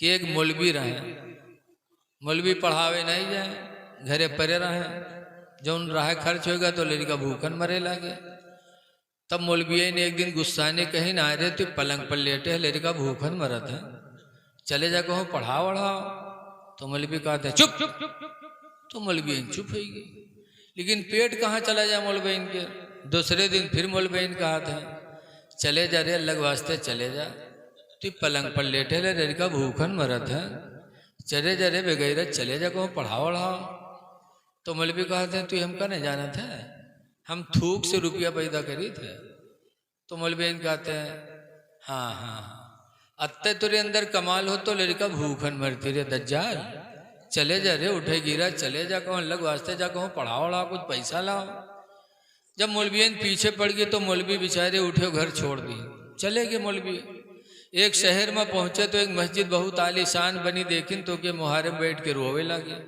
कि एक मौलवी रहे, मौलवी पढ़ावे नहीं जाए, घरे परे रहे, जौन राह खर्च होगा तो लड़का भूखन मरे लागे। तब मौलवी ने एक दिन गुस्सा ने कही ना रे तू पलंग पर लेटे है, लड़का भूखन मरत है, चले जा कहो पढ़ाओ वढ़ाओ। तो मौलवी कहते चुप, तो मौलवी चुप हो गई। लेकिन पेट कहाँ चला जाए मौलवी के। दूसरे दिन फिर मौलवी कहा था चले जा रे अल्लाह वास्ते चले जा, तू पलंग पर लेटे ले, लड़का भूखन मरत है, चले जा रे बेगैरत चले जा कहो पढ़ाओ वढ़ाओ। तो मौलवी कहते हैं तू हमका नहीं जाना था, हम थूक से रुपया पैदा करी थे। तो मौलवी कहते हैं हाँ हाँ हाँ अत्ते तेरे अंदर कमाल हो तो लड़का भूखन मरती रे दज्जाल, चले जा रे उठे गिरा चले जा कहो अलग वास्ते जा कहो पढ़ाओ वढ़ाओ कुछ पैसा लाओ। जब मौलवी पीछे पड़ गई तो मौलवी बेचारे उठे घर छोड़ दी, चले गए मौलवी। एक शहर में पहुंचे तो एक मस्जिद बहुत आलीशान बनी, देखी तो के मुहारम बैठ के रोवे लगे।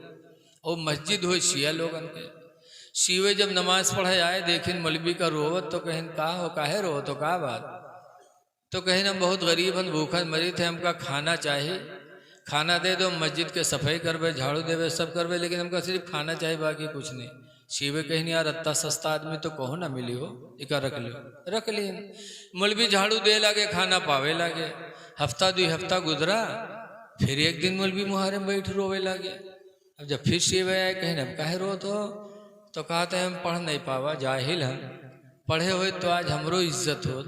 और मस्जिद हो शिया लोगन के, शिवे जब नमाज पढ़े आए देखिन मौलवी का रोवत तो कहें का हो काहे रो, तो का बात, तो कहें हम बहुत गरीब हम भूखन मरी थे, हमका खाना चाहिए, खाना दे दो, मस्जिद के सफाई करवे झाड़ू देवे सब करवे, लेकिन हमका सिर्फ खाना चाहिए बाकी कुछ नहीं। शिवे कहीं यार इतना सस्ता आदमी तो कहो ना मिली हो, इका रख लो, रख ली। मौलवी झाड़ू दे लागे खाना पावे लागे, हफ्ता 2 हफ्ता गुजरा, फिर एक दिन मौलवी मुहारे में बैठ रोवे लागे। अब जब फिर शिवे आए कहीं अब काहे रो तो कहते हैं हम पढ़ नहीं पावा, जाहिल हम, पढ़े हुए तो आज हमरो इज्जत हो,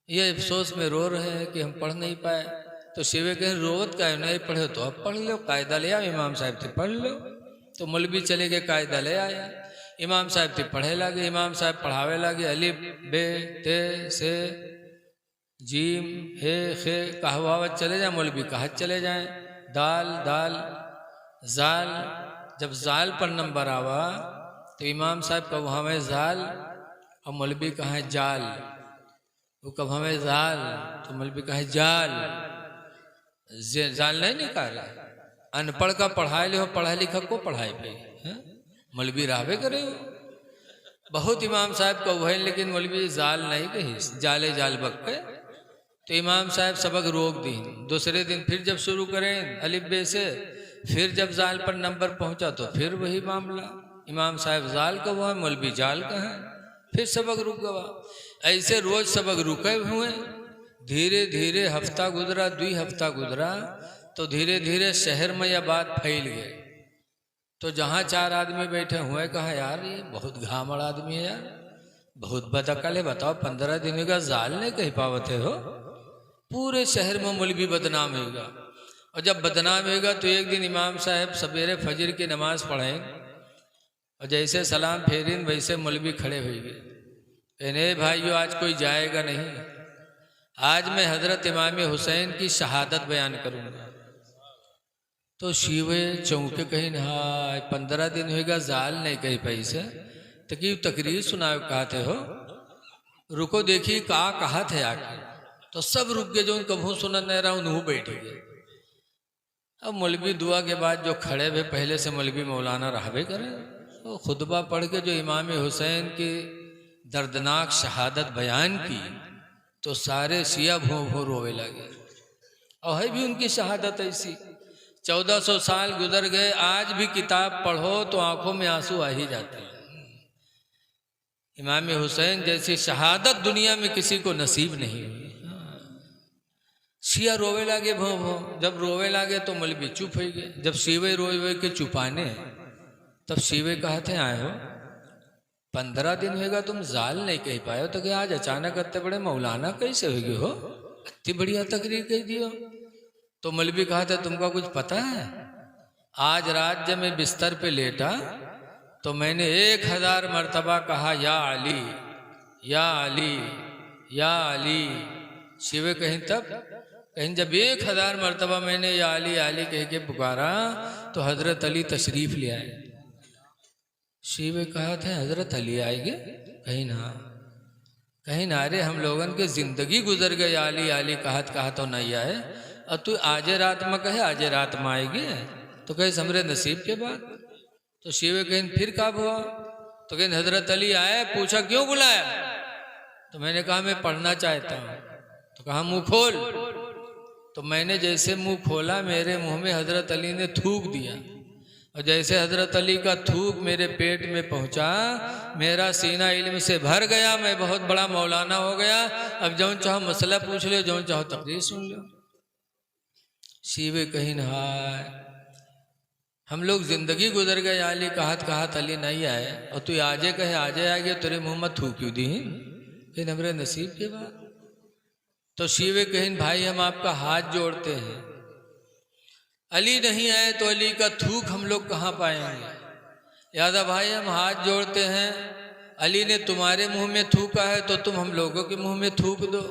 ये अफसोस में रो रहे हैं कि हम पढ़ नहीं पाए। तो शिवे कहें रोवत का नहीं पढ़े तो अब पढ़ लो, कायदा ले आओ इमाम साहब थे पढ़ लो। तो मौलवी चले गए कायदा ले आया, इमाम साहब थे पढ़े लागे, इमाम साहब पढ़ावे लागे, अलिफ बे ते से जीम हे खे कहवावत चले जाए, मौलवी कहत चले जाए, दाल दाल जाल। जब जाल पर नंबर आवा तो इमाम साहब कब हमें जाल और मौलवी कहा जाल, वो कब हमें जाल तो मौलवी कहा जाल, जाल नहीं निकाला। अनपढ़ का पढ़ाए ले हो, पढ़ा लिखा को पढ़ाए पे मौलवी रावे करे हो। बहुत इमाम साहब का वह, लेकिन मौलवी जाल नहीं कही, जाले जाल बक्के। तो इमाम साहब सबक रोक दी। दूसरे दिन फिर जब शुरू करें अलिफ बे से, फिर जब जाल पर नंबर पहुंचा तो फिर वही मामला, इमाम साहब जाल का हुआ, मौलवी जाल का है, फिर सबक रुक गया। ऐसे रोज सबक रुके हुए, धीरे धीरे हफ्ता गुजरा 2 हफ्ता गुजरा, तो धीरे धीरे शहर में यह बात फैल गई। तो जहाँ 4 आदमी बैठे हुए कहा यार ये बहुत घामड़ आदमी है यार, बहुत बदअकल है, बताओ 15 दिन का जाल नहीं कह पावते हो, पूरे शहर में मौलवी बदनाम होगा। और जब बदनाम होगा तो एक दिन इमाम साहब सवेरे फजर की नमाज पढ़ें और जैसे सलाम फेरिन वैसे मौलवी खड़े हुए गए, कहने भाइयों आज कोई जाएगा नहीं, आज मैं हजरत इमाम हुसैन की शहादत बयान करूंगा। तो शिवे चौंके कहीं हाय 15 दिन होगा जाल नहीं कही पैसे, तो कि तकरीर सुनाओ कहते हो, रुको देखिए कहा थे आके। तो सब रुक गए, जो कभू सुना नहीं रहा उन्हों बैठ गए। अब मौलवी दुआ के बाद जो खड़े हुए, पहले से मौलवी मौलाना रहबे करे, तो खुतबा पढ़ के जो इमाम हुसैन की दर्दनाक शहादत बयान की, तो सारे शिया भों भों रोवे लगे। और है भी उनकी शहादत ऐसी, 1400 साल गुजर गए, आज भी किताब पढ़ो तो आंखों में आंसू आ ही जाते हैं। इमाम हुसैन जैसी शहादत दुनिया में किसी को नसीब नहीं हुई। शिया रोवे लागे भों भों, जब रोवे लागे तो मौलवी चुप हो गए। जब शिवे रोए के चुपाने, तब शिवे कहते आए हो 15 दिन होगा तुम जाल नहीं कह पाए हो, तो क्या आज अचानक इतने बड़े मौलाना कैसे हो गए हो, इतनी बढ़िया तकरीर कह दियो। तो मौलवी कहा था तुमको कुछ पता है, आज रात जब मैं बिस्तर पे लेटा तो मैंने 1000 मर्तबा कहा या अली या अली या अली। शिवे कहीं तब कहीं जब 1000 मर्तबा मैंने या अली कह के पुकारा तो हजरत अली तशरीफ ले आए। शिवे कहा था हजरत अली आएंगे, कहीं ना अरे हम लोगन के जिंदगी गुजर गई, आली कहा तो नहीं आए, और तू आज रात में कहे आज रात में आएगी, तो कहे हमरे नसीब के बाद। तो शिवे कहें फिर कब हुआ, तो कहें हजरत अली आए, पूछा क्यों बुलाया, तो मैंने कहा मैं पढ़ना चाहता हूँ। तो कहा मुँह खोल, तो मैंने जैसे मुंह खोला मेरे मुंह में हजरत अली ने थूक दिया, और जैसे हजरत अली का थूक मेरे पेट में पहुंचा मेरा सीना इल्म से भर गया, मैं बहुत बड़ा मौलाना हो गया। अब जौन चाहो मसला पूछ लो, जौन चाहो तकरीर सुन लो। शिवे कहीं नहाय हम लोग जिंदगी गुजर गए, अली कहत अली नहीं आए, और तू आजे कहे आजे आ गया, तेरे मुंह में थूक क्यों दी फिर हमरे नसीब के बाद। तो शिवे कहीं भाई हम आपका हाथ जोड़ते हैं, अली नहीं आए तो अली का थूक हम लोग कहाँ पाएंगे। यादा भाई हम हाथ जोड़ते हैं, अली ने तुम्हारे मुंह में थूका है तो तुम हम लोगों के मुंह में थूक दो।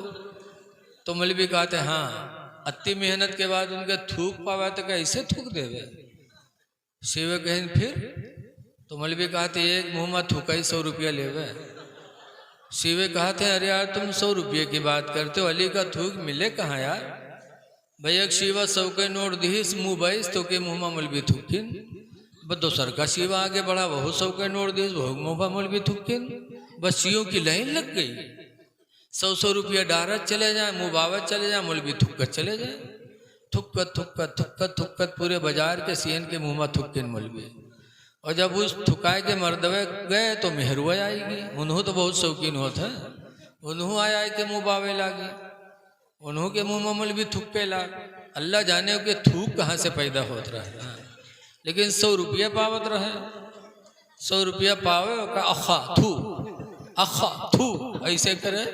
तो मौलवी कहते हाँ, अति मेहनत के बाद उनके थूक पावा तो कैसे थूक देवे। शिव कहें फिर तो मौलवी कहते एक मुंह में थूका ही 100 रुपया लेवे। शिव कहते अरे यार तुम 100 रुपये की बात करते हो, अली का थूक मिले कहाँ यार। भैया शिवा 100 के नोट दीस मुँह बैस तो के मुँह में मौलवी थूकिन। बस दोसर का शिवा आगे बढ़ा, वह 100 के नोट दीस वह मुँह में मौलवी थूकिन। बस शियों की लाइन लग गई, 100 रुपया डारत चले जाए, मुबावत चले जाए, मौलवी थुक्कत चले जाए। थुक्कत थुक्कत थुक्कत थुक्कत पूरे बाजार के सीएन के मुँह में थुक्किन मौलवी। और जब उस थुकाए के मर्दवे गए तो मेहरुआ आएगी, उन्हों तो बहुत शौकीन होते हैं, उन्हों आए के मुँह बावे लागी, उन्हों के मुँह में मौलवी थुक्के लाग। अल्लाह जाने के थूक कहाँ से पैदा होता रहे, लेकिन 100 रुपया पावत रहे। 100 रुपया पावे अखा थू ऐसे करे,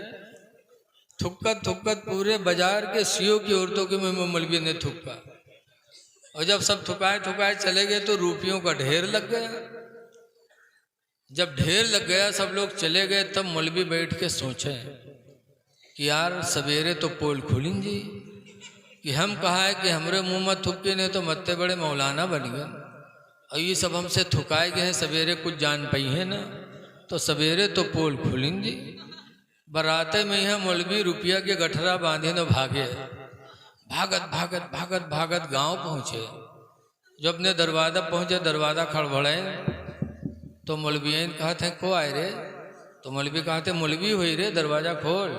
थुक्कत थुक्कत पूरे बाजार के सीओ की औरतों के मुंह में मौलवी ने थुक्का। और जब सब थुकाए थुकाए चले गए तो रुपयों का ढेर लग गया। जब ढेर लग गया सब लोग चले गए, तब मौलवी बैठ के सोचे कि यार सवेरे तो पोल खुलिन जी, कि हम कहा है कि हमरे मुंह में थुक्के ने तो मत्ते बड़े मौलाना बन गए, और ये सब हमसे थुकाए गए हैं, सवेरे कुछ जान पाई है ना, तो सवेरे तो पोल खुलिन जी। बराते में यहाँ मौलवी रुपया के गठरा बांधे न भागे, भागत भागत भागत भागत गांव पहुँचे। जब अपने दरवाजा पहुँचे, दरवाजा खड़बड़ाए तो मौलवियन कहते हैं को आए रे। तो मौलवी कहते मौलवी हुई रे, दरवाजा खोल।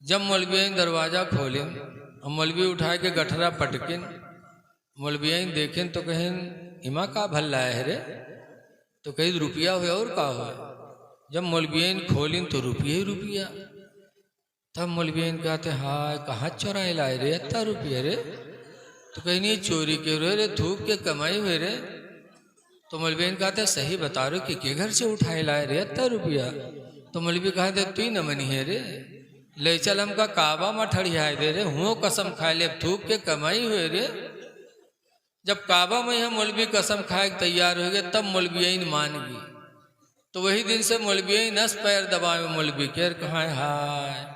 जब मौलवियन दरवाजा खोलें और मौलवी उठा के गठरा पटकिन, मौलवियन देखें तो कहें इमा का भल लाए है रे, तो कहीं रुपया हुए और का हुआ। जब मौलवियन खोलिन तो रुपया ही रुपया। तब मौलवियन कहते हाय कहाँ चोराए लाए रे इतना रुपया रे, तो कहीं नहीं चोरी के रे थूक के कमाई हुए रे। तो मौलवियन कहते सही बता रहे कि के घर से उठाए लाए रे इतना रुपया। तो मौलवी कहते तू ही न मनी है रे, ले चल हमका काबा में ठड़ियाए दे रे, हुओं कसम खाए ले थूक के कमाई हुए रे। जब काबा में यहाँ मौलवी कसम खाए तैयार हो गए, तब मौलवियन मान गई। तो वही दिन से मौलवी नस पैर दबाए, मौलवी केर कहाँ हाय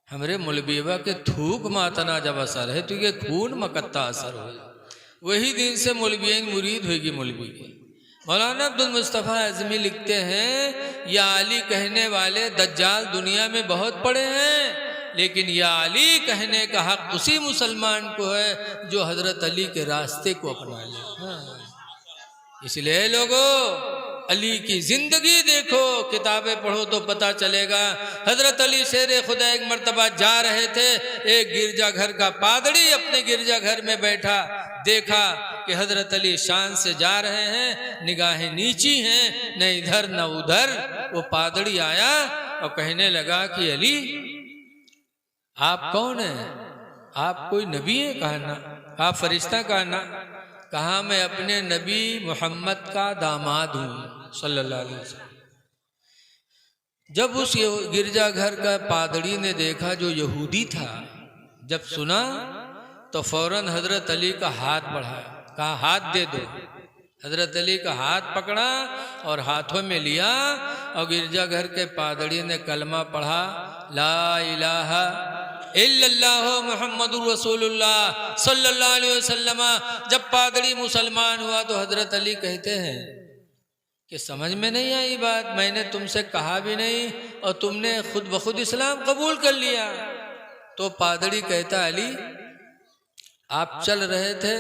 हमरे मौलवीवा के थूक मातना जब असर है तो ये खून मकत्ता असर हो। वही दिन से मौलवियन मुरीद होगी मौलवी की। मौलाना अब्दुल मुस्तफ़ा आज़मी लिखते हैं या अली कहने वाले दज्जाल दुनिया में बहुत पड़े हैं, लेकिन या अली कहने का हक उसी मुसलमान को है जो हजरत अली के रास्ते को अपना ले। इसलिए लोगों अली की जिंदगी देखो, किताबें पढ़ो तो पता चलेगा। हजरत अली शेर खुदा एक मर्तबा जा रहे थे, एक गिरजाघर का पादरी अपने गिरजाघर में बैठा, देखा कि हजरत अली शान से जा रहे हैं, निगाहें नीची हैं, न इधर न उधर। वो पादरी आया और कहने लगा कि अली आप कौन हैं, आप कोई नबी है? कहा ना। आप फरिश्ता? कहा ना। कहा मैं अपने नबी मोहम्मद का दामाद हूँ सल्लल्लाहु अलैहि वसल्लम। जब उस गिरजाघर का पादरी ने देखा जो यहूदी था, जब सुना तो फौरन हजरत अली का हाथ बढ़ाया, कहा हाथ दे दो। हजरत अली का हाथ पकड़ा और हाथों में लिया, और गिरजाघर के पादरी ने कलमा पढ़ा ला इलाहा इल्लल्लाह मुहम्मदुर रसूलुल्लाह सल्लल्लाहु अलैहि वसल्लम। जब पादरी मुसलमान हुआ तो हजरत अली कहते हैं कि समझ में नहीं आई बात, मैंने तुमसे कहा भी नहीं और तुमने खुद ब खुद इस्लाम कबूल कर लिया। तो पादरी कहता अली आप चल रहे थे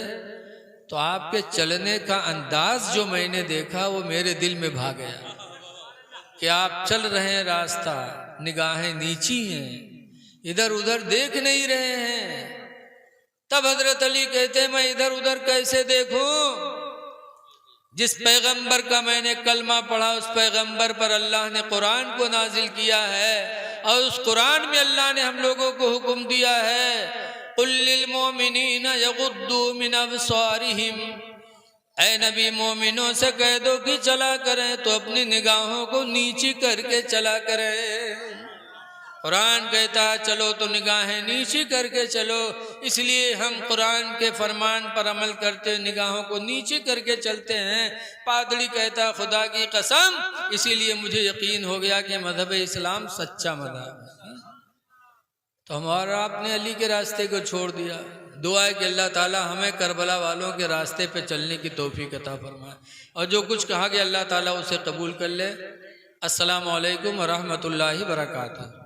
तो आपके चलने का अंदाज जो मैंने देखा वो मेरे दिल में भा गया कि आप चल रहे हैं, रास्ता निगाहें नीची हैं, इधर उधर देख नहीं रहे हैं, तब हजरत अली कहते मैं इधर उधर कैसे देखूं, जिस पैगंबर का मैंने कलमा पढ़ा उस पैगंबर पर अल्लाह ने कुरान को नाजिल किया है, और उस कुरान में अल्लाह ने हम लोगों को हुक्म दिया है कुल लिल मोमिनीना यगुद्दू मिन अबसारिहिम, ऐ नबी मोमिनों से कह दो कि चला करें तो अपनी निगाहों को नीची करके चला करें। कुरान कहता है चलो तो निगाहें नीची करके चलो, इसलिए हम कुरान के फरमान पर अमल करते निगाहों को नीची करके चलते हैं। पादरी कहता खुदा की कसम, इसीलिए मुझे यकीन हो गया कि मजहब इस्लाम सच्चा मजहब है। तो हमारा आपने अली के रास्ते को छोड़ दिया। दुआ है कि अल्लाह ताला हमें करबला वालों के रास्ते पे चलने की तौफीक अता फरमाए, और जो कुछ कहा गया अल्लाह ताला उसे कबूल कर ले। अस्सलामु अलैकुम व रहमतुल्लाहि व बरकातुहू।